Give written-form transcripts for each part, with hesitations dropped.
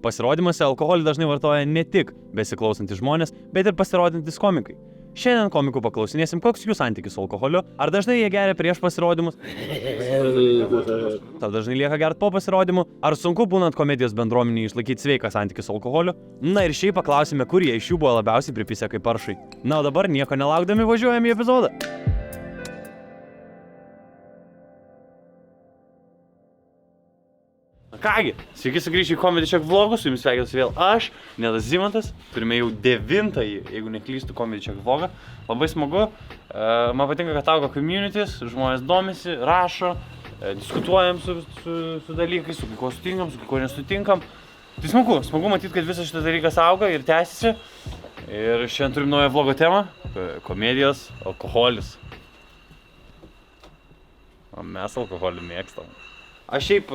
Pasirodymuose alkoholį dažnai vartoja ne tik besiklausantys žmonės, bet ir pasirodantys komikai. Šiandien komikų paklausinėsim, koks jų santykis su alkoholiu, ar dažnai jie geria prieš pasirodymus, ar dažnai lieka gert po pasirodymų, ar sunku būnant komedijos bendruomenį išlaikyti sveiką santykį su alkoholiu. Na ir šiaip paklausime, kurie iš jų buvo labiausiai pripisę kaip paršai. Na o dabar nieko nelaukdami važiuojame į epizodą. Kągi, sveiki sugrįžę į Comedy Check vlogus, su jumis sveikinuosi vėl aš, Nedas Zimantas, turime jau 9-ąjį, jeigu neklystu, Comedy Check vlogą. Labai smagu, man patinka, kad auga communities, žmonės domisi, rašo, diskutuojam su dalykais, su kai ko sutinkam, su kai ko nesutinkam. Tai smagu matyti, kad visas šitas dalykas auga ir tęsiasi. Ir šiandien turim naują vlogo temą – komedijos alkoholis. O mes alkoholį mėgstam. Aš šiaip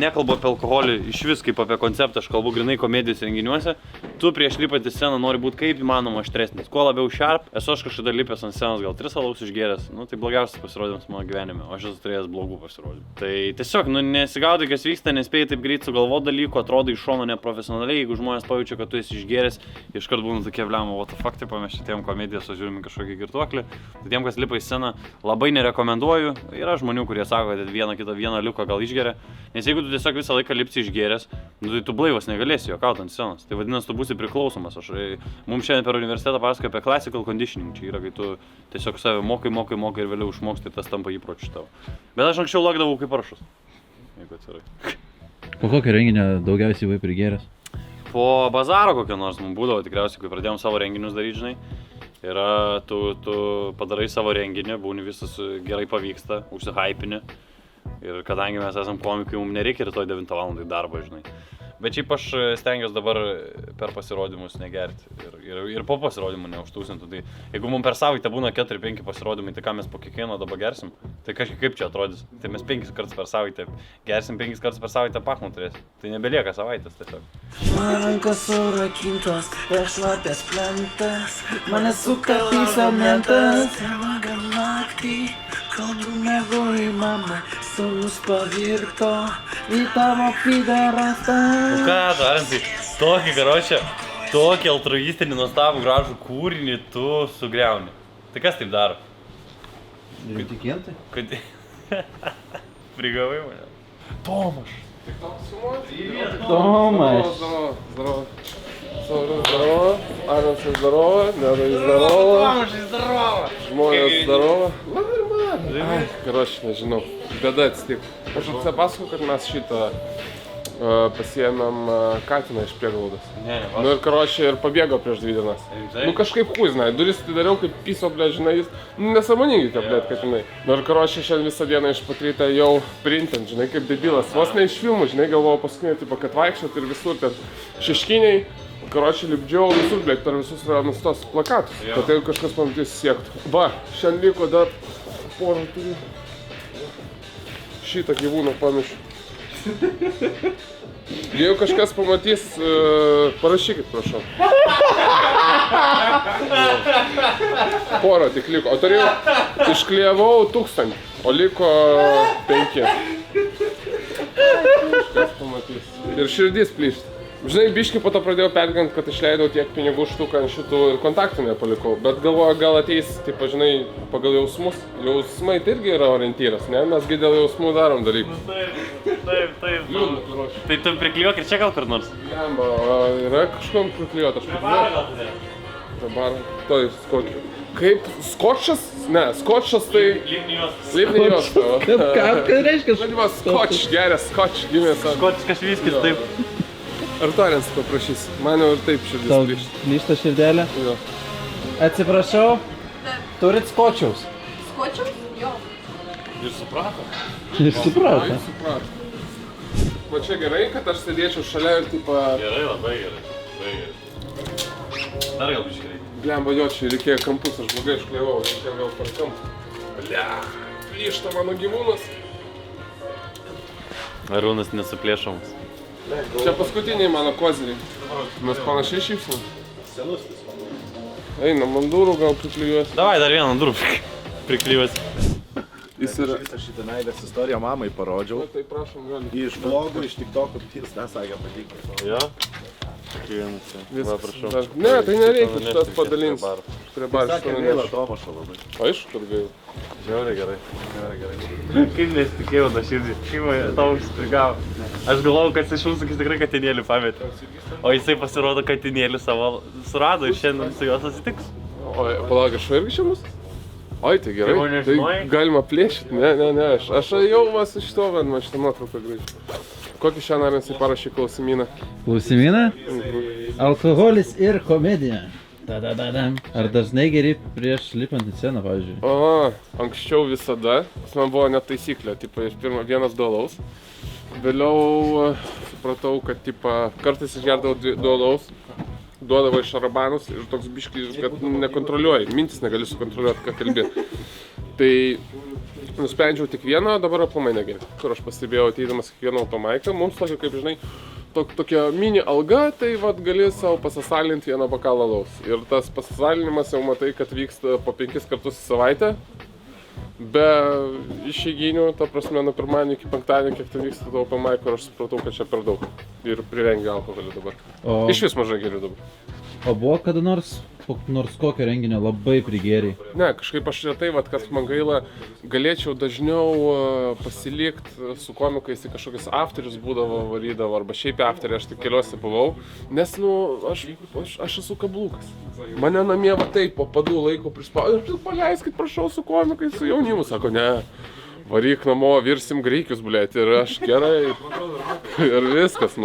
nekalbu apie alkoholį iš vis kaip apie konceptą, aš kalbu grinai komedijos renginiuose. Tu prieš lipant į sceną nori būti kaip įmanoma aštresnis. Kuo labiau sharp, esu aš kažkada lipęs ant scenos gal 3 alaus išgėręs. Tai blogiausias pasirodymas mano gyvenime, o aš esu turėjęs blogų pasirodymų. Tai tiesiog, nesigaudai, kas vyksta, nespėjai taip greit sugalvoti dalykų, atrodo iš šono neprofesionaliai. Jeigu žmonės pajaučia, kad tu esi išgėręs, iškart būna tokie bliamo, what the fuck, tipo, mes šitiem komedijos žiūrime kažkokį girtuoklį. Tai tiem, kas lipa į sceną, labai nerekomenduoju. Yra žmonių, kurie sako, kad vieną liuką gal išgeria. Nes jeigu tu tiesiog visą laiką lipsi išgėręs, tai tu blaivas negalėsi juokauti ant scenos. Tai vadinasi, tu būsi priklausomas. Mums šiandien per universitetą pasakoja apie classical conditioning. Čia yra, kai tu tiesiog save mokai ir vėliau išmoksti, tas tampa įpročiu tavo. Bet aš anksčiau lakdavau kaip paršus. Jeigu atsirai. Po kokio renginio daugiausiai buvai prigėręs? Po bazaro kokio nors mums būdavo tikriausiai, kai pradėjom savo renginius daryti, žinai. Yra, tu padarai savo renginį, būni visas gerai pavyksta, užsihaipini. Ir kadangi mes esam komikai, mums nereikia rytoj 9 val. Darbo, žinai. Bet šiaip aš stengiuosi dabar per pasirodymus negerti ir po pasirodymų neužtūsintų. Tai jeigu mums per savaitę būna 4-5 pasirodymai, tai ką mes po kiekvieno dabar gersim, tai kažkaip kaip čia atrodys. Tai mes 5 kartus per savaitę gersim, 5 kartus per savaitę pachmų turėsim. Tai nebelieka savaitės tiesiog. Rankas surakintos, šlapės plentas, mane suka pisomentas. Vakar naktį, kol tu miegoji, mama, sūnus pavirto į tavo piderastą. Nu ką, Tarantai, tokį altruistinį, nuostabų, gražų kūrinį tu sugriauni. Tai kas taip daro? Netikėtai? Kad... Prigavai mane. Tomaš. Tomaš. Здорово. Анна здорово, Неда здорово. Tomašai, здорово. Žmonės здорово. Nормально. Короче, nežinau. Bėda atsitiko. Aš atsipasakau, kad mes šitą pasiėmėm katiną iš prieglaudos. Nu ir karočią ir pabėgo prieš 2 dienas. Nu kažkaip žinai, duris atidariau kaip piso, ble, žinai, jis nesąmoningai tie, ble, katinai. Nu ir karočią šiandien visą dieną iš pakrytą jau printint, žinai, kaip debilas. Vos ne iš filmų, žinai, galvojau paskutinį, tipo, kad vaikščiot ir visur ten šeškiniai. Karočią lipdžiau visur, ble, per visus rajonus tos plakatus. Kad jeigu kažkas pamatys siektų. Va, šiandien liko dar porą turiu. Šitą gyvūną pamiršiu. Jeigu kažkas pamatys, parašykit, prašau. Porą tik liko. O turėjau, išklijavau 1000, o liko 5. Kažkas pamatys. Ir širdis plyšt. Žinai, biškį po to pradėjau pergyvent, kad išleidau tiek pinigų štuką ant šitų ir kontaktų nepalikau. Bet galvoju, gal ateis, taip, žinai, pagal jausmus. Jausmai tai irgi yra orientyras, ne? Mesgi dėl jausmų darom dalykus. Taip. Tai tu priklijuok ir čia gal kur nors? Ne, yra kažkom priklijuot, aš priklijuot. Dabar, tai skotčiu. Kaip skočas? Ne, skočas tai... Lipni juosta. Ką reiškia? Žaidimas skoč, geras skoč, gimė savo. Skočiškas viskis, taip. Ar Tarens paprašys? Man jau ir taip širdis Tau plyšt. plyšta širdelė? Jo. Atsiprašau, turit skočiaus? Skočiaus? Jo. Ir suprato. Ir suprato. Ai, suprato. Va čia gerai, kad aš sėdėčiau šalia ir tipo... Gerai, labai gerai. Dar gal biškai reikia. Blemba, jo, čia reikėjo kampus, aš blogai išklijavau, reikėjo gal per kampą. Blia, plyšta mano gyvūnas. Arūnas nesuplėšomas. Čia paskutiniai mano koziriai. Mes panašiai šypsim. Senus vis. Einam ant durų, gal priklijuosi. Davai dar vieną durų priklijuosi. Jis yra... Visą šitą meilės istoriją mamai parodžiau. Tai prašom, gali. Iš vlogų, iš TikTok'ų, jis nesakė patiko. Jo? Viskas. Ne, tai nereikia, šitas padalins. Prie barščio Sakė, gaila Tomašo labai. Aišku, kad gaila. Žiauriai gerai. Kaip nesitikėjau tą širdį, kaip tau užstrigavo. Aš galvojau, kad jis užsakys tikrai katinėlį pametė. O jisai pasirodo katinėlį savo surado ir šiandien su juo susitiks. O, palauk, aš irgi čia mus? Oi, tai gerai. Jau nežinojai? Tai galima plėšyti. Ne, aš jau vas iš to, man šitą nuotrauką grįžti. Kokį šiandien ar esi parašy klausimyną? Klausimyną? Alkoholis ir komedija. Ar dažnai geri prieš lipant į sceną, pavyzdžiui? O, anksčiau visada. Man buvo net taisyklė, tipo, pirma vienas dualaus. Vėliau supratau, kad kartais išgerdavau 2 dualaus. Duodavo iš šarabanus ir toks biškis, kad nekontroliuoji, mintis negali sukontroliuoti, ką kalbi. Tai nusprendžiau tik vieną, dabar aplamai negeriu. Kur aš pastebėjau ateidamas kiekvieną automaiką, mums tokia, kaip žinai, tokia mini alga, tai vat gali savo pasisalinti vieną bokalą alaus. Ir tas pasisalinimas jau matai, kad vyksta po 5 kartus į savaitę. Be išeiginių, ta prasme, nuo pirmadienio iki penktadienio, kiek ten vyksta to open mic, kur aš supratau, kad čia per daug. Ir privengiu alkoholį dabar. Iš vis mažai geriu dabar. O buvo kada nors kokio renginio labai prigėriai? Ne, kažkaip aš retai, kad man gaila, galėčiau dažniau pasilikti su komikais į kažkokius afterius būdavo, varydavo, arba šiaip afterį, aš tik keliuose buvau. Nes, aš esu kablūkas. Mane namie va taip, po padų laiko prispaudė, ir paleiskit, prašau, su komikais, su jaunimu. Sako, ne, varyk namo, virsim greikius, blėt, ir aš gerai. Ir viskas,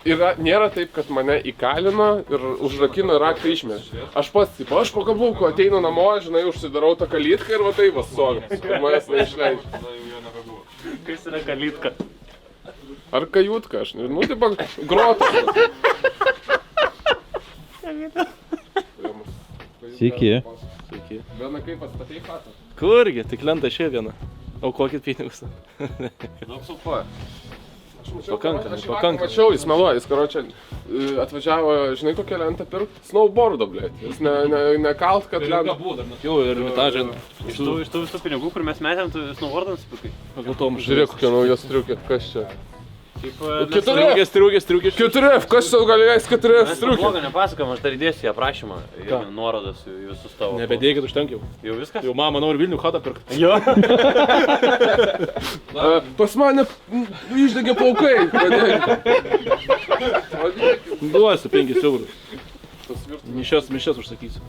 Ir nėra taip, kad mane įkalino ir užrakino ir raktą išmetė. Aš pats, aš po kablūko ateinu namo, žinai, užsidarau tą kalytką ir va taip vas sogas. Ir manęs neišleidžia. Kas yra kalytka? Ar kajutka, aš nežinau, grotas. Sveiki. Viena kaip atstatei chatą? Kurgi, tik lenta išėjo viena. Aukokit pinigus. Daug sukuoja. Pakankamai. Mačiau, jis meluoja, jis karočią atvažiavo, žinai, kokią lentą pirkt? Snowboardo, blėt. Jis nekalt, kad lentą. Jau ir vitažą. Iš tų visų pinigų, kur mes metėm, tu snowboardą nusipirkai? Žiūrėk, kokia naujos triukė, kas čia? Striukės. 4F, kas jau gali leisti 4F striukė? Blogą nepasakojam, aš dar įdėsiu į aprašymą, nuorodas į visus tavo. Nebedėkit, užtenk jau. Jau viskas? Jau mama nori Vilnių chatą pirkti. Jo. Pas mane išdegė plaukai. Duosiu 5 eurus. Mišes užsakysiu.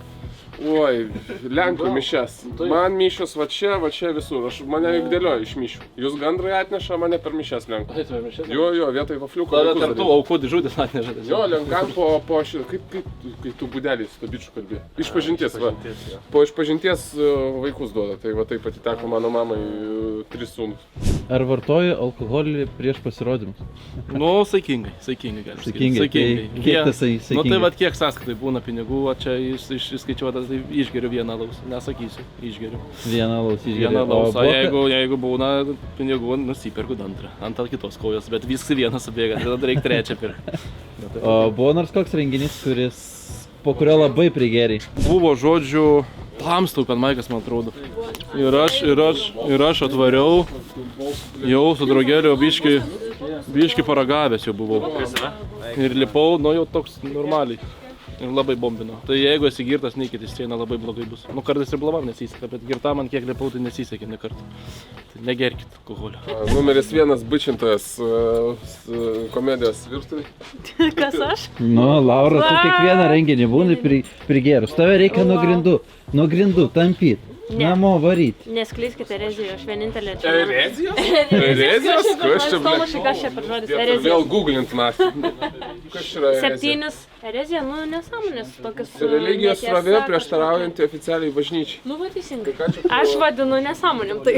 Oi, Lenkų mišes. Man mišios va čia visur. Mane juk dėlioja iš mišių. Jūs gandrai atneša mane per mišes Lenkų. Jo, vietoj vafliuko. Tada tarp tų aukų dėžutės atneša. Jo, Lenkam po šitą. Kaip tu būdelį su to bičiu kalbė. Išpažinties, va. Po išpažinties vaikus duoda. Tai va taip atiteko mano mamai 3 sūnus. Ar vartoji alkoholį prieš pasirodymus? Nu, saikingai galim sakyti. Saikingai. Kiek tas saikingai? Nu tai vat kiek sąskaitai būna pinigų, va čia išskaičiuotas, tai išgeriu vieną alaus. Nesakysiu, išgeriu. Vieną alaus išgeriu. Vieną alaus, o jeigu būna pinigų, nusipirku antrą. Ant kitos kojos, bet visi vieną subėga, tada reikia trečią pirkti. O buvo nors koks renginys, po kurio labai prigėriai? Buvo žodžiu Tamstų, kad Maikas, man atrodo. Ir aš atvariau, jau su draugeliu biški paragavęs jau buvau. Ir lipau, jau toks normaliai. Ir labai bombino. Tai jeigu esi girtas, neikit į sceną, labai blogai bus. Kartais ir blavam nesiseka, bet girtam man kiek lipau, tai nesisekė ne kartą. Tai negerkit alkoholio. Numeris 1 bičintojas komedijos virtuvėj. Kas aš? Laura, tu kiekvieną renginį būni prigėrus. Tave reikia nuo grindų tampyt. Namo varyt. Neskleiskit erezijos, aš vienintelė čia. Erezijos? Erezijos? Kas čia, blėt? Kas čia per žodis erezijos? Vėl googlint naktį. Kas čia yra erezija? 7. Erezija, nesąmonės tokios. Religijos srovė prieštaraujanti oficialiai bažnyčiai. Va teisingai. Aš vadinu nesąmonėm tai.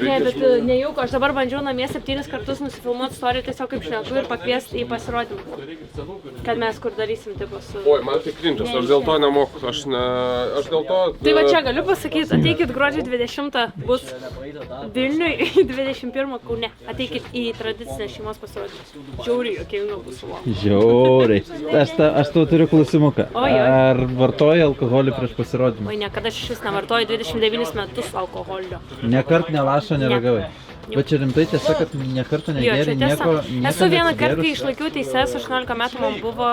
Ne, bet nejauku, aš dabar bandžiau namie 7 kartus nusifilmuoti istoriją tiesiog kaip šneku ir pakviesti į pasirodymą. Kad mes kur darysim tipo su... Oi, man tai krinčas, aš dėl to nemoku. Aš dėl dėl to... Tai va čia galiu pasakyti, ateikit gruodžio 20 bus Vilniui, 21 Kaune. Ateikit į tradicinę šeimos pasirodymus. Žiauriai juokinga bus. Žiauriai. Aš tau turiu klausimuką. Oi. Ar vartoji alkoholį prieš pasirodymą? Oi, niekada aš vis nevartoju 29 metus alkoholio. Nekart nelašo neragavai. Bet čia rimtai tiesa, kad nekartą negeri nieko... Esu vieną kartą, kai išlaikiau teises, 18 metų man buvo,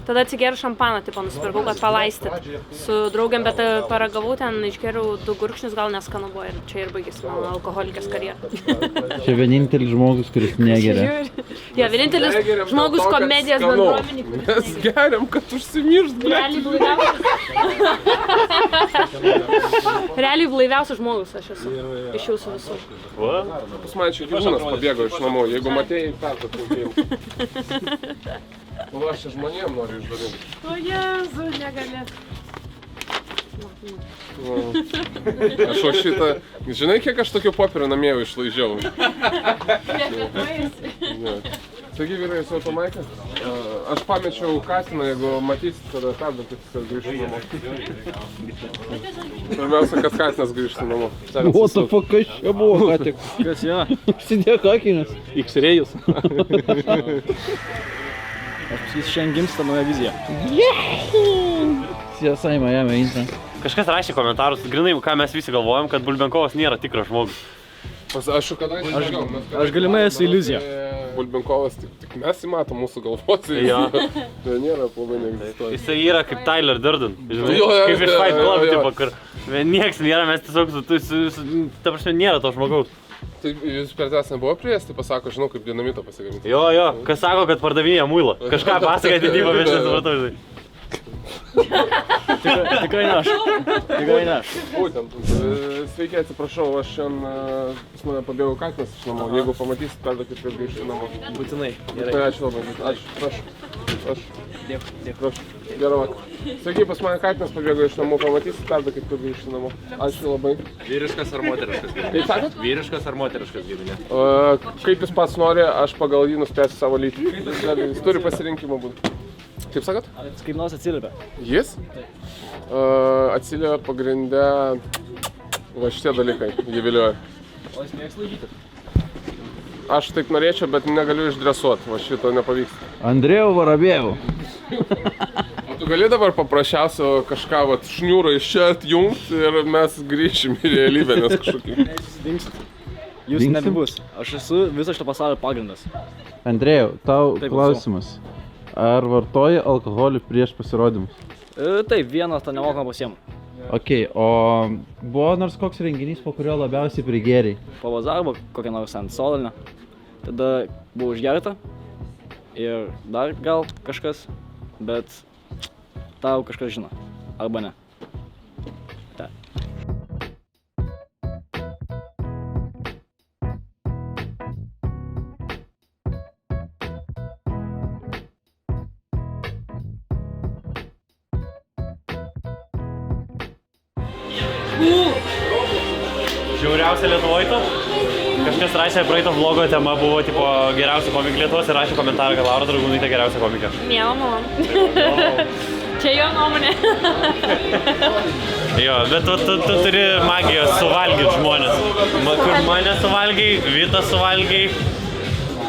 tada atsigėriau šampaną, tipo nusipirkau, kad palaistyt su draugiam, bet paragavau ten, išgėriau 2 gurkšnius, gal neskanu buvo ir čia ir baigėsi mano alkoholikės karjera. Čia vienintelis žmogus, kuris negeria. Ja, vienintelis žmogus komedijos bendruomenį, kuris negeria. Mes geriam, kad užsimiršt, ble. Realiai blaiviausias žmogus aš esu, iš jūsų visų. Pas man čia gyvūnas pabėgo iš namų, jeigu matėjai, perduotum jiem. O aš čia žmonėm noriu išdarinti. O Jėzu, negali. Aš o šitą... Žinai, kiek aš tokių popierių namie jau išlaižiau? Taigi, vyrai, su automaiką. Aš pamečiau katiną, jeigu matysit, tada perduokit, kad grįžtų namo. Pirmiausia, kad katinas grįžtų namo. What the fuck, kas čia buvo, ką tik? Kas yra? Užsidėk akinius. X-rayus. Aš pasakysiu, šiandien gimsta nauja vizija. CSI Miami intro. Kažkas rašė komentarus, grinai, ką mes visi galvojam, kad Bulbenkovas nėra tikras žmogus. Aš kadais nežinau. Aš galimai esu iliuzija. Bulbenkovas tik mes įmatom mūsų galvose. Jo. Tai nėra labai neegzistuoja. Jisai yra kaip Tyler Durden, žinai, Jo, jo, kaip iš jo, Fight jo, Club, jo. tipo, kur nieks nėra, mes tiesiog, ta prasme, nėra to žmogaus. Tai jūs per tas nebuvo prieš, tai pasako, žinau, kaip dinamito pasigaminti. Jo, kas sako, kad pardavinėja muilą. Kažką pasakė atidybą, bet aš nesupratau, žinai. Tikrai ne aš. Tikrai ne aš. Būtent. Sveiki, atsiprašau, aš šiandien pas mane pabėgau katinas iš namo. Jeigu pamatysit, perduokit, kad grįžtų namo. Būtinai. Tai ačiū labai. Ačiū, prašau. Dėkui. Prašau. Gerą vakarą. Sveiki, pas mane katinas pabėgo iš namų. Pamatysit, perduokit, kad grįžtų namo. Ačiū labai. Vyriškas ar moteriškas giminė? Kaip sakot? Vyriškas ar moteriškas giminė? Kaip jis pats nori, aš pagal jį nuspręsiu savo lytį. Jis turi pasirinkimą būti. Kaip sakot? Kaip nors atsiliepia. Jis? Atsiliepia pagrinde va šitie dalykai, jį vilioja. O jis mėgsta laikyti. Aš taip norėčiau, bet negaliu išdresuoti, va šito nepavyksta. Andrėjau Vorobėvų. O tu gali dabar paprasčiausio kažką vat šniūrą iš čia atjungti ir mes grįšim į realybę, nes kažkokį. Dingsit. Jūs nebebus. Aš esu viso šito pasaulio pagrindas. Andrėjau, tau Taip, klausimas. Ar vartoji alkoholį prieš pasirodymus? Taip, vieną tą nemokamą pasiemu. Ok, o buvo nors koks renginys, po kurio labiausiai prigėriai? Po bazarbo, kokią nors ant solinę. Tada buvo užgerta. Ir dar gal kažkas, bet tau kažkas žino. Arba ne. Ta. Žiauriausia Lietuvoje to. Kažkas rašė, praeito vlogo tema buvo tipo geriausia komikė Lietuvos ir rašė komentarą, kad Laura Dragūnaitė geriausia komikė. Miela mama. Čia jo nuomonė. Jo, bet tu turi magijos suvalgyti žmonės. Kur mane suvalgiai, Vitą suvalgiai.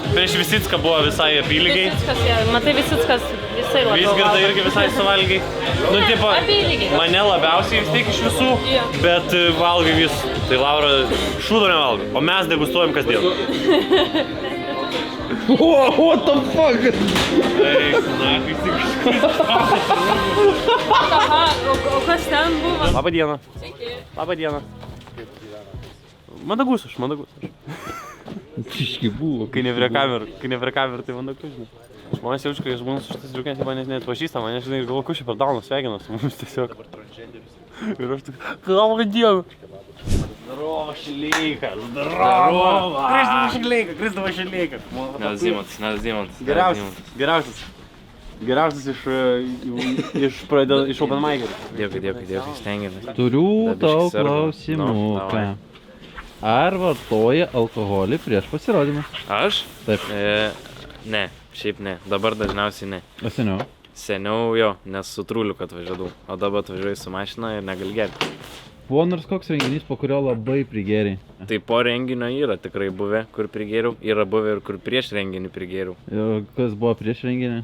Prieš Visicką buvo visai apylygiai. Visickas, ja. Matai, Visickas visai labiau. Visgirdą irgi visai suvalgiai. Nu, tipo, mane labiausiai vis tiek iš visų, bet valgai vis. Tai Laura šūdo nevalgo, o mes degustuojam kasdien. What the fuck? Eik, na, Aha, o kas ten buvo? Labą dieną. Sveiki. Labą dieną. Mandagus aš. Čiški buvo. Kai ne prie kamerų, tai mandagus, žinai. Žmonės jaučiu, kai aš būnu su šitas žiūrėkant, jie manęs neatpažįsta, mane, žinai, galvo, kuši per dauną sveikinas su mumis tiesiog. Ir aš tik, labą dieną. Zdarova, Šileika, zdarova. Kristova Šileika. Geriausias iš open micerų. Dėkui, stengiamės. Turiu tau klausimuką. Ar vartoji alkoholį prieš pasirodymą? Aš? Taip. Ne, šiaip ne. Dabar dažniausiai ne. O seniau? Seniau jo, nes su trūliu, kad važiuodavau. O dabar atvažiuoju su mašina ir negali gerti. Buvo nors koks renginys, po kurio labai prigėrė. Tai po renginio yra tikrai buvę, kur prigėriau. Yra buvę ir kur prieš renginį prigėriau. Ir kas buvo prieš renginį?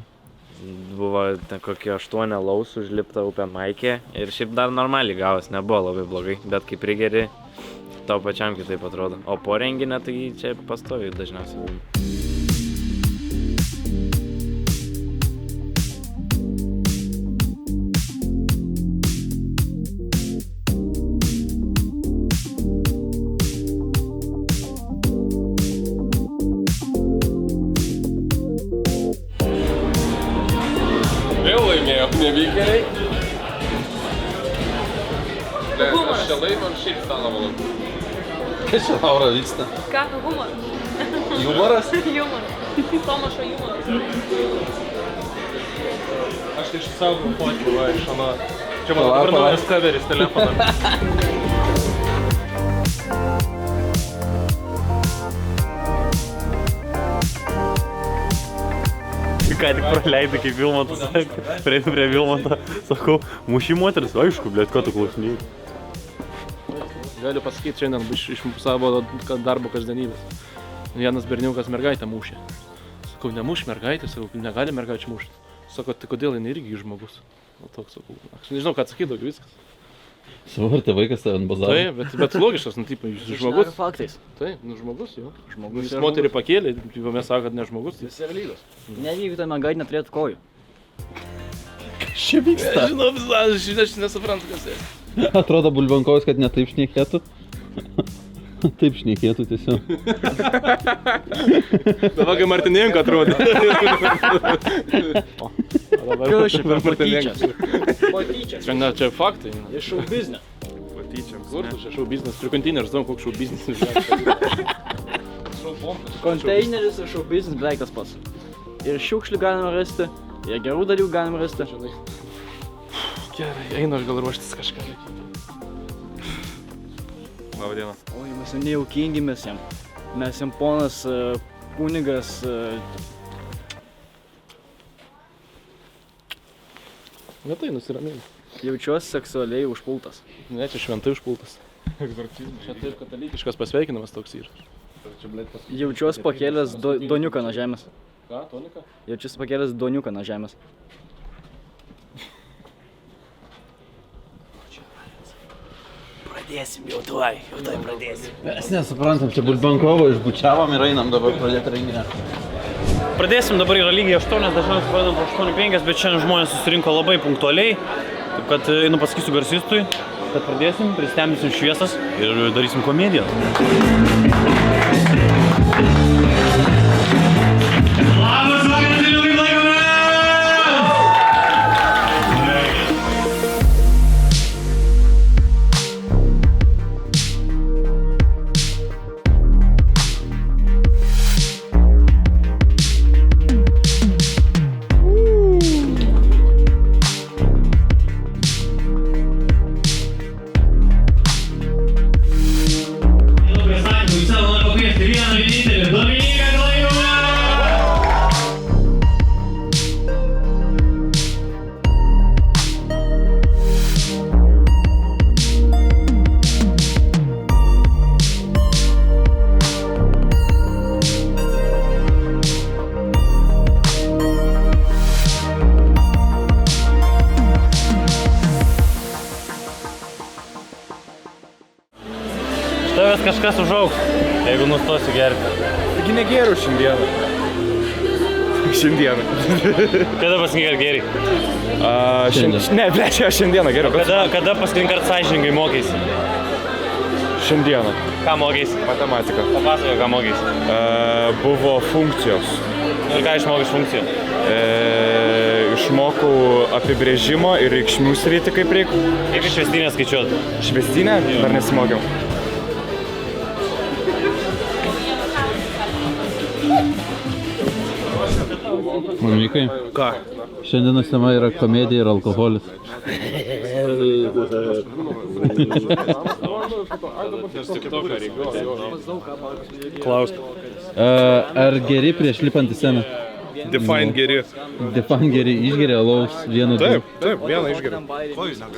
Buvo ten kokie 8 alaus užlipta open mic'e ir šiaip dar normaliai gavos, nebuvo labai blogai. Bet kai prigeri, tau pačiam kitaip atrodo. O po renginio tai čia pastoviai dažniausiai būna. Vėl laimėjau, nevykėliai. Aš čia laimėjau ir šiaip stalo valandų. Kas čia Laura vyksta? Ką, humoras? Jumoras? Humoras. Tomašo humoras. Aš tai iš savo fotkiu, va, iš ano. Čia mano dabar naujas coveris telefoną. Ką tik praleidai, kaip Vilmantas, prieinu prie Vilmanto, sakau, muši moteris, aišku, blėt, ką tu klausinėjai. Galiu pasakyti, šiandien iš savo darbo kasdienybės. Vienas berniukas mergaitę mušė. Sakau, nemuš mergaitę, sakau, negali mergaičių mušti. Sako, tai kodėl jinai irgi žmogus? O toks sakau, aš nežinau, ką atsakyti, daugiau viskas. Svartė vaikas tave ant bazaro. Taip, bet logiškas, nu, taip, žmogus. Faktais. Taip, nu, žmogus, jo. Žmogus Jis moterį pakėlė, mes sako, kad ne žmogus. Jis yra lygus. Net jeigu ta mergaitė neturėtų kojų. Kas čia vyksta? Žinau, aš nesuprantu, kas tai. Atrodo Bulbenkovas, kad ne taip šnekėtų. Taip šnekėtų tiesiog. Dabar kai Martinenko atrodo. Kas čia per patyčias? Patyčias. Čia, ne, čia faktai. Iš šou biznio. Patyčiam. Kur tu čia šou biznis? Turiu konteinerį, žinau, koks šou biznis. Konteineris ir šou biznis beveik tas pats. Ir šiukšlių galima rasti, ir gerų dalykų galima rasti. Gerai, einu aš gal ruoštis kažką. Labą dieną. Oi, mes jau nejaukingi mes jam. Mes jam ponas kunigas. Ne tai, nusiramėjau. Jaučiuosi seksualiai užpultas. Ne, čia šventai užpultas. Čia taip katalikiškas pasveikinamas toks yra. Jaučiuosi pakėlęs doniuką nuo žemės. Ką, tonika? Jaučiuosi pakėlęs doniuką nuo žemės. Pradėsim jau tuoj pradėsim. Mes nesuprantam, čia Bulbenkovo išbučiavom ir einam dabar pradėti renginę. Pradėsim, dabar yra lygiai 8, dažniausiai pradedam po 8:05, bet šiandien žmonės susirinko labai punktualiai. Taip kad einu pasakysiu garsistui, kad pradėsim, pristemdysim šviesas ir darysim komediją. Labas vakaras, Vilniui, laikome! Tavęs kažkas užaugs, jeigu nustosiu gerti. Taigi negėriau šiandieną. Šiandieną. Kada paskutinį geriai? Ne, blečia, aš šiandieną geriau. Kada paskutinį kartą sąžiningai mokeisi? Šiandieną. Ką mokeisi? Matematika. Papasakoju, ką mokeisi. Buvo funkcijos. Ir ką išmokai iš funkcijų? Išmokau apibrėžimo ir reikšmių sritį kaip reikia. Kaip išvestinę skaičiuoti? Švestinę? Dar nesimokiau. Manvikai? Ką? Šiandienos tema yra komedija ir alkoholis. Klausk. Ar geri prieš lipant į sceną? Define geri. Define geri išgeria alaus vieną. Taip, vieną išgeria.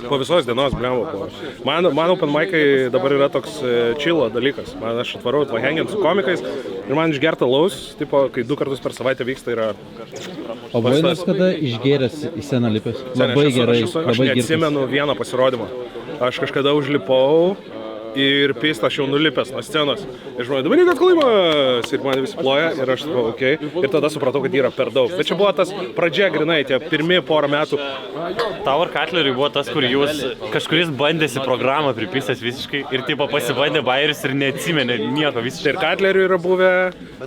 Po visos dienos, blemba. Man open mic'ai dabar yra toks chillo dalykas. Aš atvarau pahengint su komikais ir man išgerta alaus, tipo, kai 2 kartus per savaitę vyksta, yra... O buvai nors kada išgeręs į sceną lipęs? Labai gerai. Aš neatsimenu vieną pasirodymą. Aš kažkada užlipau ir pėstą aš jau nulipęs nuo scenos. Ir žmonės, dabar kad klaimas, ir mane visi ploja, ir aš sakau, okei. Ir tada supratau, kad yra per daug. Bet čia buvo tas pradžia grinai, tie pirmi porą metų. Tau ar Katleriui buvo tas, kur jūs kažkuris bandėsi programą pripistęs visiškai ir tipo pasibandė bairius ir neatsimenė nieko visiškai. Ir Katleriui yra buvę,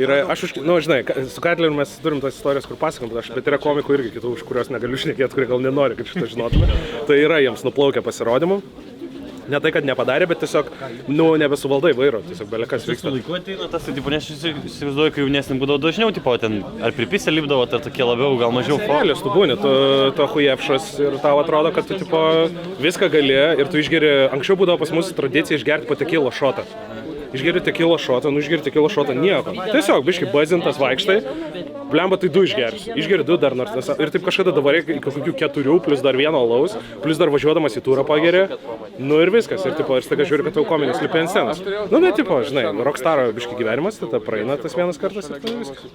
žinai, su Katleriu mes turim tas istorijas, kur pasakam, bet yra komikų irgi kitų, už kurios negaliu šnekėti, kurie gal nenori, kad šitą žinotume. Tai yra jiems nuplaukę pasirodymų. Ne tai, kad nepadarė, bet tiesiog, nebesuvaldai vairo, tiesiog belekas vyksta. Laiku ateina tas, tipo, nes aš įsivaizduoju, kai jaunesnį būdavo dažniau, tipo, ten ar pripistę lipdavo, tai tokie labiau, gal mažiau Elės, tu būni, tu hujevšas ir tau atrodo, kad tu, tipo, viską gali ir tu išgeri, anksčiau būdavo pas mus tradicija išgerti po tekilo šotą. Išgeri tekilo šotą, išgeri tekilo šotą, nieko. Tiesiog, biškai bazintas vaikštai, blemba tai 2 išgersi. Išgeri 2 dar nors. Ir taip kažkada dabar reikia kokių 4, plus dar 1 alaus, plus dar važiuodamas į turą pageri. Ir viskas. Ir tipo, ir staiga žiūri, kad tau kominis lipi ant scenos. Bet tipo, žinai, rockstaro biškai gyvenimas, tada praeina tas vienas kartas ir tada viskas.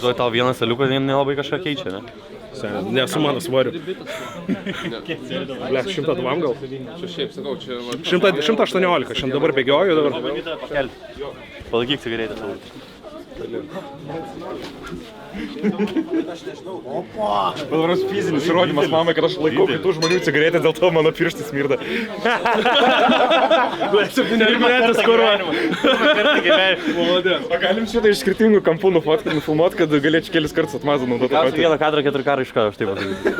Duoju tau vieną staliuką, nelabai kažką keičia, ne? Ne, su mano svoriu. Ble, 102 gal? Šiaip sakau, čia... 118, šiandien dabar bėgioju dabar. Palaikyk cigaretę savo. Padaros fizinis įrodymas mamai, kad aš laikau kitų žmonių cigaretę, dėl to mano pirštai smirda. 7 metų skoro. O galim šitą iš skirtingų kampų nufilmuoti, kad galėčiau kelis kartus atmazą naudoti. Gausiu vieną kadrą, 4 karą iš karto, aš taip pasakysiu.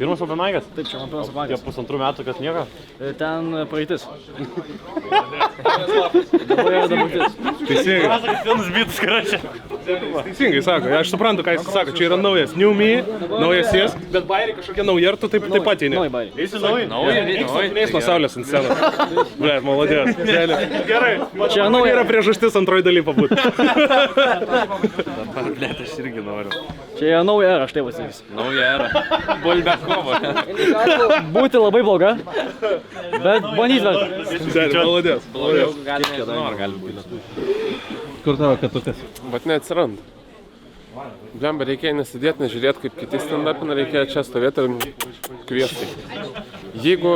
Pirmas open mic'as? Taip, čia man pirmas open mic'as. Tie 1,5 metų, kas nieko? Ten praeitis. Dabar yra dabartis. Teisingai. Vienas bitas, karočią. Teisingai sako, aš suprantu, ką jis sako, čia yra naujas New Me, naujas jis, bet bairiai kažkokie nauji ir tu taip pat eini. Nauji bairiai. Eisi nauji? Neis nuo saulės ant scenos. Ble, malodės. Gerai, Čia nauja yra priežastis antroji daly pabūti. Ble, aš irgi noriu. Čia yra nauja era, aš taip pasakysiu. Nauja era. Bolbekovo. Būti labai bloga, bet bandyti verta. Malodės. Gali būti. Kur tavo katukas? Bet neatsiranda. Blemba, reikėjo nesidėti, nežiūrėti, kaip kiti stand-upina, reikėjo čia stovėti ir kviesti. Jeigu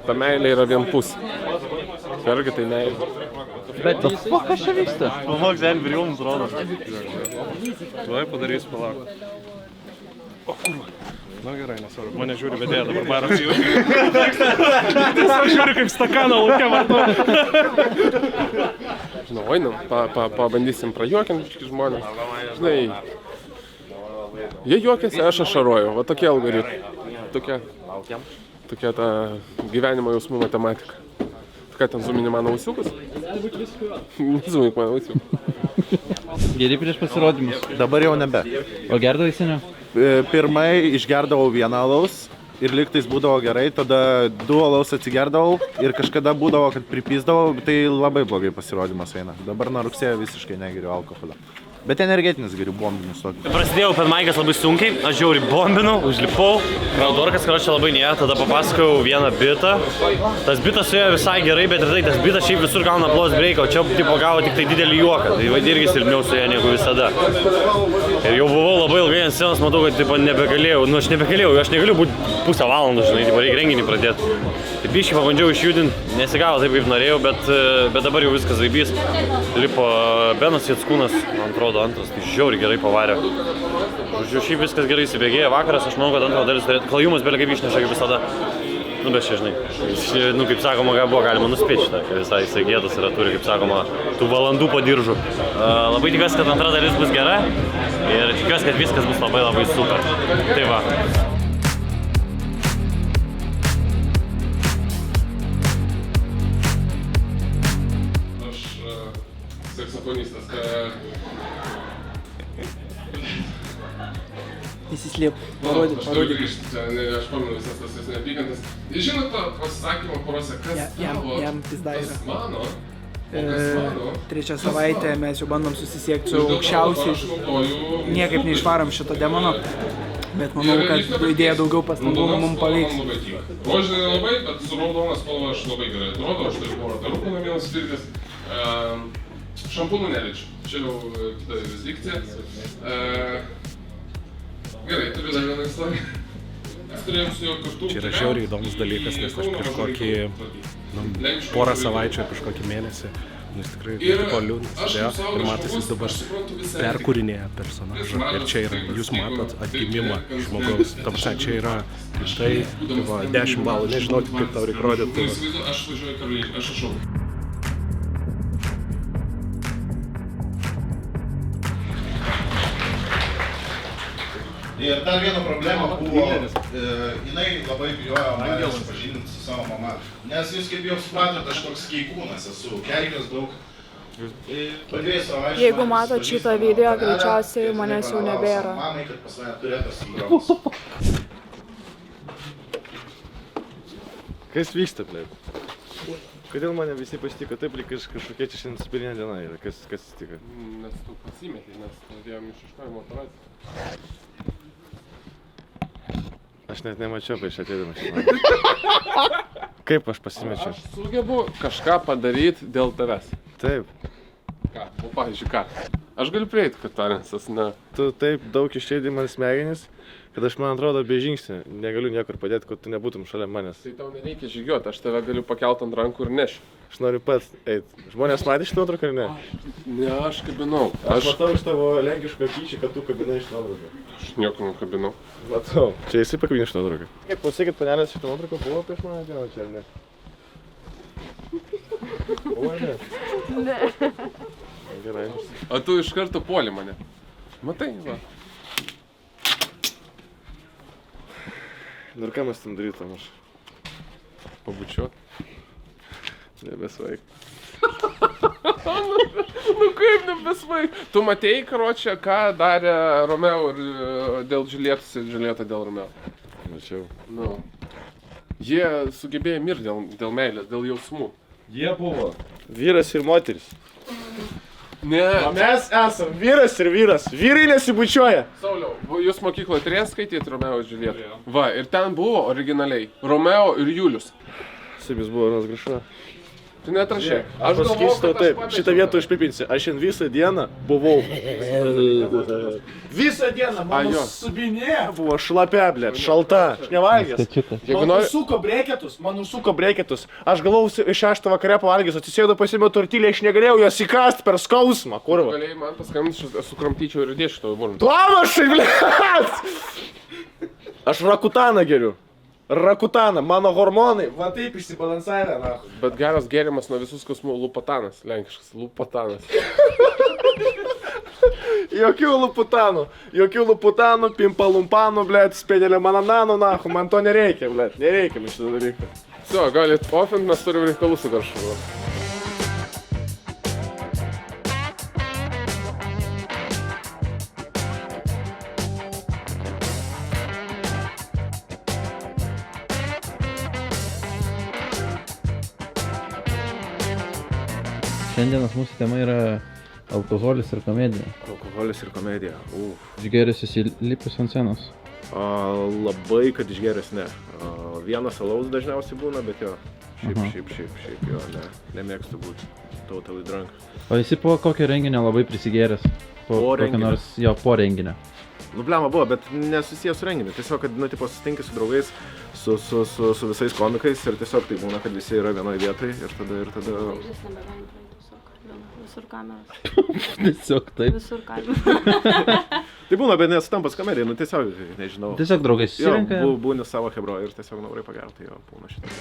ta meilė yra vienpusė, vėlgi tai meilė. Bet kas čia vyksta? Pamok, Zen, Briumus rodo. Tuoj padarysiu, palauk. O kurva. Na gerai, nesvarbu. Mane žiūri vedėja dabar baras jų. Tiesiog žiūri kaip stakaną laukia vartu. Žinau, einam, pabandysim prajuokinti žmonės. Žinai, jie juokiasi, aš ašaroju. Va tokie algoritmai. Tokia ta gyvenimo jausmų matematika. Ką ten zoomini mano ausiukus? Zoomink mano ausiukus. Geri prieš pasirodymus. Dabar jau nebe. O gerdavai seniau? Pirmai išgerdavau 1 alaus ir lygtais būdavo gerai, tada 2 alaus atsigerdavau ir kažkada būdavo, kad pripisdavau, tai labai blogai pasirodymas eina. Dabar nuo rugsėjo visiškai negeriu alkoholio. Bet energetinis geriu bombinius tokį. Prasidėjau open mic'as labai sunkiai, aš žiauri bombinau, užlipau. Kraudorkas, karočią labai nėjo, tada papasakojau vieną bitą. Tas bitas suėjo visai gerai, bet ir tai, tas bitas šiaip visur gauna applause breaką, o čia tipo gavo tik tai didelį juoką. Tai irgi silpniau suėjo negu visada. Ir jau buvau labai ilgai ant scenos, matau, kad tipo nebegalėjau, aš negaliu būti pusę valandos, žinai, tipo reikia renginį pradėti. Tai biškį pabandžiau išjudinti, nesigavo taip kaip norėjau, bet dabar jau viskas zaibys. Lipo Benas Jackūnas, man atrodo, antras, tai žiauri gerai pavarė. Žodžiu, šiaip viskas gerai įsibėgėjo vakaras, aš manau, kad antro dalis turėtų. Klajumas belia kaip išneša kaip visada. Bet čia, žinai, kaip sakoma, buvo galima nuspėti šitą, kad visai jisai gėdas yra, turi, kaip sakoma, tų valandų po diržų. Labai tikiuosi, kad antra dalis bus gera ir tikiuosi, kad viskas bus labai labai super. Tai va. Saksofonistas, Įsislėp, parodyk. Aš pamenu visas tas neapykantas. Žinot to pasisakymo porose, kas tavo, jam pizda yra. tas mano, Trečią savaitę mes jau bandom susisiekti su aukščiausiais. Niekaip neišvarom šito demono. Bet manau, kad įdėję daugiau pastangų mums pavyks. Rožinė labai, bet su raudona spalva aš labai gerai atrodo. Aš turiu porą perukų namie nusipirkęs. Šampūnų neliečiu. Čia jau kita jurisdikcija. Gerai, turiu dar vieną istoriją. Čia yra žiauriai įdomus dalykas, nes aš prieš kokį porą savaičių, prieš kokį mėnesį, jis tikrai tipo liūdnas sėdėjo ir matas jis dabar perkūrinėja personažą. Ir čia yra, jūs matot atgimimą žmogaus. Ta prasme, čia yra tai 10 balų, nežinau, kaip tau reikia rodyti. Aš važiuoju Karoliniškį, aš šau. Ir dar viena problema buvo, jinai labai bijojo mane supažindinti su savo mama. Nes jūs kaip jau supratot, aš toks keikūnas esu, keikęs daug. Jeigu matot šitą video, greičiausiai manęs jau nebėra. Mamai, kad pas mane turėtas įgromas. Kas vyksta, blėt? Kodėl mane visi pasitika taip, lyg kažkokia čia šiandien spirinė diena yra? Kas atsitika? Nes tu pasimetei, nes pradėjom išieškojimo operaciją. Aš net nemačiau prieš ateidamas šiandien. Kaip aš pasimečiau? Aš sugebu kažką padaryti dėl tavęs. Taip. Ką? O pavyzdžiui, ką? Aš galiu prieiti, kad Tarensas, ne. Tu taip daug išeidai man smegenis, kad aš, man atrodo, be žingsnį negaliu niekur padėti, kad tu nebūtum šalia manęs. Tai tau nereikia žygiuoti, aš tave galiu pakelt ant rankų ir nešiu. Aš noriu pats eiti. Žmonės matė šitą nuotrauką ar ne? Ne, aš kabinau. Aš matau iš tavo lenkiško kyčį, kad tu kabinai šitą nuotrauką. Aš nieko nekabinau. Matau. Čia esi pakabinai šitą nuotrauką. Kaip pasakėt, panelės šitą nuotrauką buvo prieš mane dieną čia, ar ne? Buvo, ar ne? Ne. Gerai. O tu iš karto puoli mane. Matai, va. Nu ir ką mes tam darytum aš? Pabučiuot. Nebesvaik. Nu kaip nebesvaik? Tu matėjai, karočią, ką darė Romeo dėl Džiulietos ir Džiulieta dėl Romeo? Mačiau. Nu. Jie sugebėjo mirti dėl meilės, dėl jausmų. Jie buvo vyras ir moteris. Ne. O mes esam vyras ir vyras. Vyrai nesibučiuoja. Sauliau, jūs mokykloje turėjai skaityti Romeo ir Džiulietą? Va, ir ten buvo originaliai Romeo ir Julius. Sabis buvo Ronas Grašina. Tu netrašė. Aš pasakysiu tau taip, šitą vietą išpipinsi. Aš šiandien visą dieną buvau. Visą dieną mano subinė buvo šlapia, blėt, šalta. Aš nevalgęs. Man užsuko breketus. Aš galvausi iš 6 vakare pavalgęs, atsisėdau, pasėmiau tortilę, aš negalėjau jos įkast per skausmą. Kurva. Galėjai man paskambinti, aš sukramtyčiau ir dėšiu tavo burną. Lavašai, blėt! Aš rakutaną geriu. Rakutaną, mano hormonai, va taip išsibalansavę, na. Bet geras gėrimas nuo visų skausmų, lupatanas, lenkiškas, lupatanas. Jokių luputanų, pimpalumpanų, blėt, spėdėlė manananų, nahu, man to nereikia, blėt, nereikia man šitą dalyką. Sio, galit ofint, mes turim reikalų su Garšuvu. Šiandienos mūsų tema yra alkoholis ir komedija. Alkoholis ir komedija, Išgėręs esi lipus ant scenos? Labai, kad išgėręs ne. Vienas alaus dažniausiai būna, bet jo, šiaip jo, nemėgstu būti totally drunk. O esi po kokio renginio labai prisigėręs? Po renginio? Po renginio. Nu, blema buvo, bet nesusijęs su renginiu. Tiesiog, kad, nu, tipo, susitinki su draugais, su visais komikais ir tiesiog tai būna, kad visi yra vienoje vietoje ir tada... Visur kameros. Tiesiog taip. Visur kameros. Tai būna, bet nesutampas kamerija, nu tiesiog, nežinau. Tiesiog draugai susirenka. Jo, būni savo hebro ir tiesiog naurai pagerti, jo, būna šitą.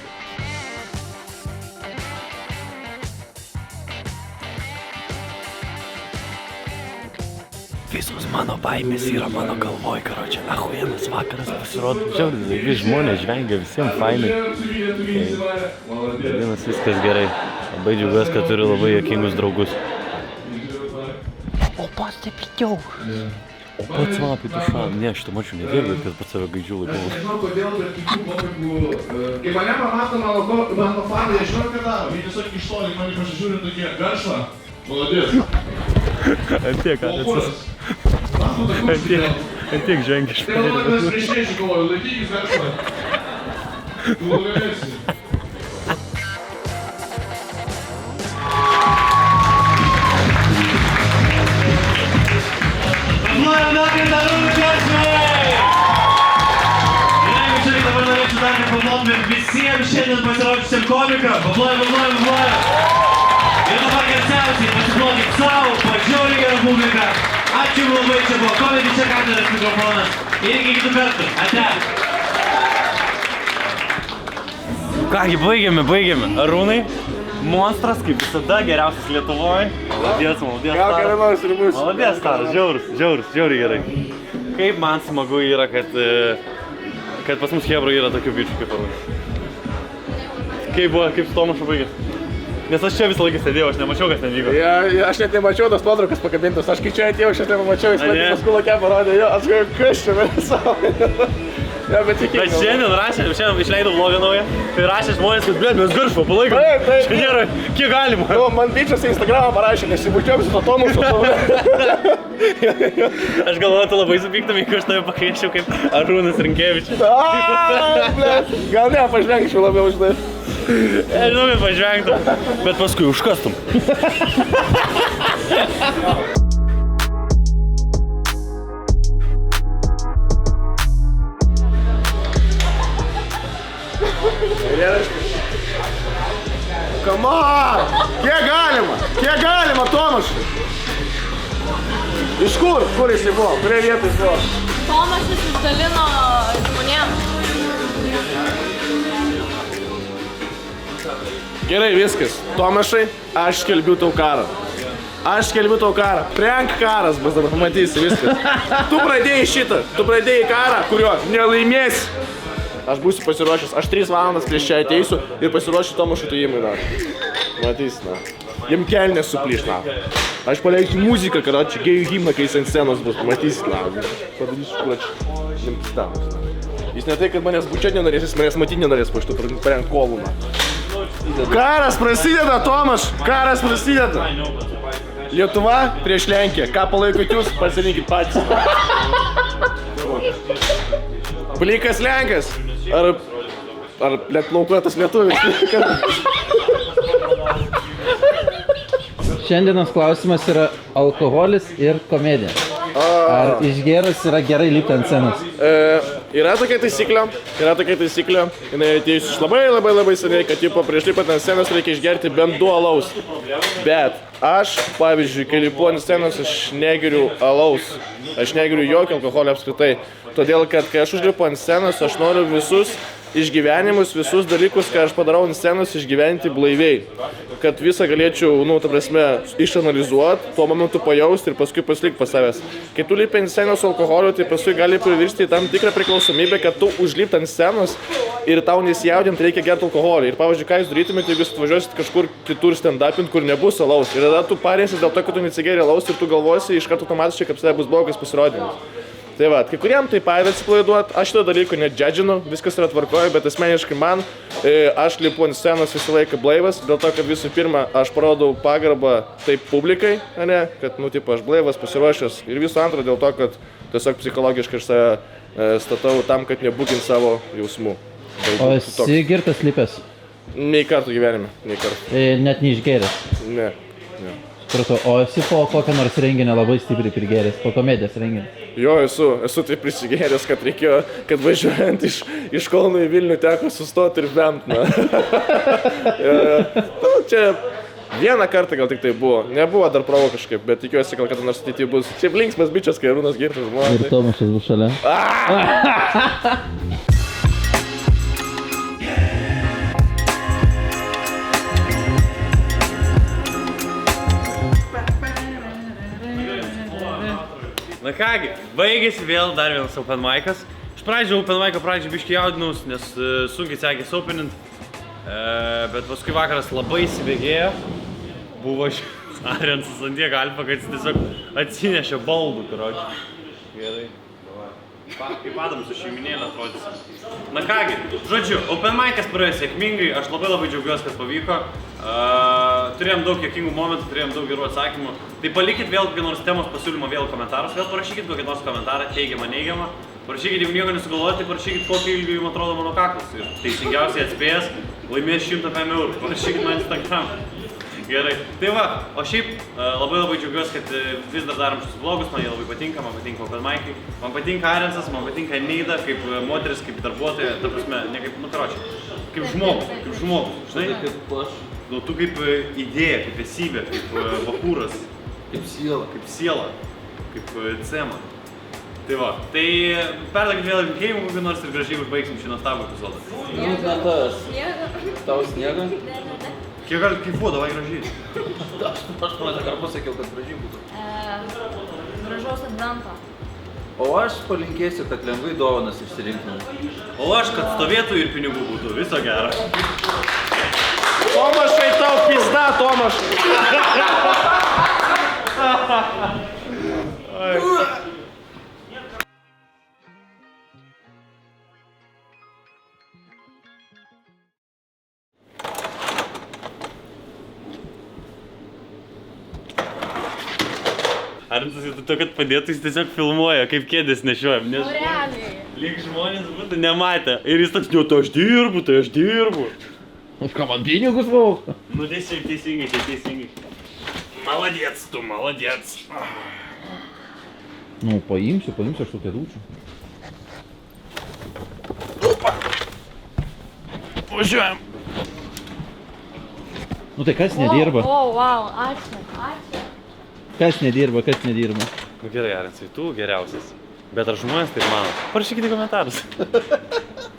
Visos mano baimės yra mano galvoj, karočią. Ahuienas vakaras pasirodo. Žiauriai, vis žmonės žvengia, visiems fainai. Vienas viskas gerai. Labai džiaugiuosi, kad turiu labai juokingus draugus. O postepidžiau. Pats mano pitušą, ne, šitą mačiau nedėlį, kad pats save gaidžiu laikau. Nežinau, kodėl per kitų komikų, kai mane pamato mano fanai, aš žinau, ką daro. Jie tiesiog iš toli mane pasižiūri tokie, garšva, maladės. Antiek žengia iš Tai labai mes prieš prieš galvoju, laikykis garšva. Tu galėsi. Paplojam dar kartą Arūnui Kęsmai! Ir jeigu čia dabar norėčiau dar paploti visiems šiandien pasirodžiusiam komikam, paplojam! Ir dabar garsiausiai pasiplokit savo, pažiūrį gerą publiką. Ačiū labai, čia buvo Comedy Check Atviras mikrofonas. Ir iki kitų kartų. Ate! Kągi, baigėme. Arūnai, monstras, kaip visada, geriausias Lietuvoje. Maladies, Gal kada nors ir bus. Maladies, Taras, žiauriai gerai. Kaip man smagu yra, kad pas mus Hebra yra tokių bičių kaip Arūnai. Kaip su Tomašu baigėt? Nes aš čia visą laiką sėdėjau, aš nemačiau, kas ten vyko. Aš net nemačiau tos nuotraukas pakabintos, aš kai čia atėjau, aš net nemačiau, jis man paskui lakė parodė, aš galvoju, kas čia mes savo. Bet šiandien išleidau vlogą naują, tai rašė žmonės, kad mes garšvo palaikom. Čia nėra, kiek galima. Man bičias į Instagramą parašė, nes įbučiuoju su to Tomušu. Aš galvoju, tu labai supyktum, jeigu aš tave pakvieščiau kaip Arūnas Rinkevičius. Gal ne, pažvengčiau labiau už tai. Žinau, kad pažvengtum, bet paskui užkastum. Come on! Kiek galima, Tomašai? Iš kur? Kur jis buvo? Kurie vietai jis buvo? Tomašas išdalino žmonėms. Gerai, viskas. Tomašai, aš skelbiu tau karą. Prank karas bus dabar, pamatysi viskas. Tu pradėjai karą, kurio nelaimėsi. Aš būsiu pasiruošęs, aš 3 valandas prieš čia ateisiu ir pasiruošiu Tomašui tujimui, na. Matysi, na. Jiem kelnės suplyš, na. Aš paleisiu muziką, kada čia gėjų himną, kai jis ant scenos bus, matysi, na. Padarysiu, kur aš jiem pistamus, na. Jis ne tai, kad manęs bučiat nenorės, jis manęs matyti nenorės po šitų prank kolų, na. Karas prasideda, Tomaš, karas prasideda. Lietuva prieš Lenkiją, ką palaikot jūs, pasirinkit patys. Plikas Lenkas, ar plaukuotas lietuvis? Šiandienos klausimas yra alkoholis ir komedija. Ar išgėrus yra gerai lipti ant scenos? Yra tokia taisyklė, jinai atėjus iš labai seniai, kad prieš lipant ant scenos reikia išgerti bent 2 alaus. Bet aš, pavyzdžiui, kai lipu ant scenos, aš negeriu alaus, aš negeriu jokio alkoholio apskritai. Todėl, kad kai aš užlipu ant scenos, aš noriu visus išgyvenimus, visus dalykus, ką aš padarau ant scenos, išgyventi blaiviai. Kad visą galėčiau, išanalizuoti, tuo momentu pajausti ir paskui pasilikti pas savęs. Kai tu lipi ant scenos su alkoholiu, tai paskui gali privirsti tam tikrą priklausomybę, kad tu užlipti ant scenos ir tau nesijaudinti reikia gerti alkoholį. Ir pavyzdžiui, ką jūs darytumėte, jeigu jūs atvažiuosit kažkur kitur stand-upint, kur nebus alaus. Ir tada tu parinsi dėl to, kad tu neatsigeri alaus ir tu galvosi iš karto automatiškai, kad tai bus blogas pasirodymas. Tai va, kai kuriem tai padeda atsipalaiduoti, aš šito dalyko nedžedžinu, viskas yra tvarkoje, bet asmeniškai man, aš lipu ant scenos visą laiką blaivas, dėl to, kad visų pirma, aš parodau pagarbą taip publikai, ne, kad, aš blaivas, pasiruošęs, ir visų antra dėl to, kad tiesiog psichologiškai aš save statau tam, kad nebūkint savo jausmų. O esi girtas lipęs? Nei kartų gyvenime, nei kartų. Net neišgėręs? Ne. O esi po kokio nors renginio labai stipriai prigėręs, po komedijos renginio? Jo, esu taip prisigėręs, kad reikėjo, kad važiuojant iš Kauno į Vilnių teko sustoti ir bent, na. Čia vieną kartą gal tik tai buvo, nebuvo dar provo kažkaip, bet tikiuosi, gal kada nors ateityje bus. Šiaip linksmas bičias, kai Arūnas girtas žmonės. Ir Tomašas bus šalia. Na kągi, baigėsi vėl dar vienas open mic'as. Iš pradžio open mic'o biškį jaudinaus, nes sunkiai sekėsi openint. Bet paskui vakaras labai įsibėgėjo. Buvo Arensas ant tiek alfa, kad jis tiesiog atsinešė baldų, karoči. Gerai. Kaip Adamas su šeiminėlė atrodysi. Na kągi, žodžiu, Open Mic'as praėjo sėkmingai, aš labai džiaugiuosi, kad pavyko. Turėjom daug juokingų momentų, turėjom daug gerų atsakymų. Tai palikit vėl kokį nors temos pasiūlymą vėl komentarus, vėl parašykit kokį nors komentarą, teigiamą, neigiamą. Parašykit, jeigu nieko nesugalvojate, tai parašykit, kokį ilgį jums atrodo mano kaklas. Ir teisingiausiai atspėjęs, laimės 100 PM eurų. Parašykit man Instagram. Gerai. Tai va, o šiaip labai džiaugiuosi, kad vis dar darom šius vlogus, man jie labai patinka, man patinka Open Mic'ai, man patinka Arensas, man patinka Neida, kaip moteris, kaip darbuotoja, ta prasme, ne kaip, nu karočią, kaip žmogus, žinai? Kaip aš. Nu, tu kaip idėja, kaip esybė, kaip vakūras. Kaip siela. Kaip cema. Tai va, tai perdakit vėl linkėjimų kokį nors ir gražiai užbaigsim šį nuostabų epizodą. Nu, ne tas. Tau sniega? Kiek galit kaifuot, davai gražiai. Aš praeitą kartą pasakiau, kad gražiai būtų. Gražaus advento. O aš palinkėsiu, kad lengvai dovanas išsirinktume. O aš, kad stovėtų ir pinigų būtų. Viso gero. Tomašai, tau pizda, Tomaš. Arensas jau to, kad padėtų, jis tiesiog filmuoja, kaip kėdės nešiojam, nes Realiai. lyg žmonės būtų nematę. Ir jis toks, jo, tai aš dirbu. Už ką man pinigus vauk? Nu, teisingai. Молодец tu, молодец. Nu, paimsiu aš tų kėdučių. Važiuojam. Nu tai kas nedirba? O, wow, ačiū. Kas nedirba? Nu gerai, Arensai, tu geriausias. Bet ar žmonės taip mano? Parašykite komentarus.